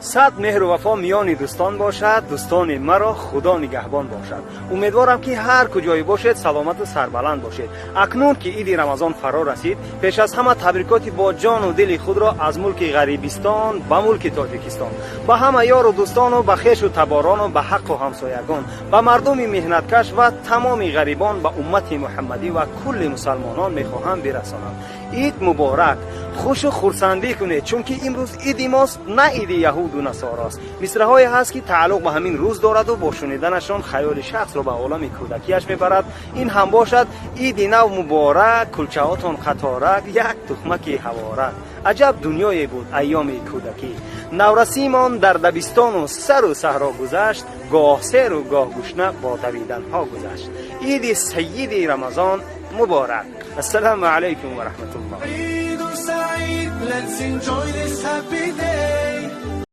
صد مهر و وفا میان دوستان باشد، دوستان مرا خدا نگهبان باشد. امیدوارم که هر کجایی باشید سلامت و سربلند باشید. اکنون که عید رمضان فرا رسید، پیش از همه تبریکاتی با جان و دل خود را از ملک غریبستان به ملک تاجیکستان به همه یار و دوستان و به خویش و تباران و به حق و همسایگان، به مردم مهنتکش و تمام غریبان، به امت محمدی و کل مسلمانان میخواهم برسانم. عید مبارک. خوش و خرسندی کنید، چون که امروز عید ماست، نه عید یهود و نصاراست. مصرع‌هایی هست که تعلق به همین روز دارد و با شنیدنشان خیال شخص را به عالم کودکیش میبرد. این هم باشد. عید نو مبارک، کلچه‌هاتان قطارک، یک تخمک حوارک. عجب دنیایی بود ایام کودکی. نورسیمان در دبستان و سر و صحرا گذشت، گاه سیر و گاه گشنه با دویدن ها گذشت. عید سید رمضان مبارک. السلام علیکم و رحمت الله. Let's enjoy this happy day.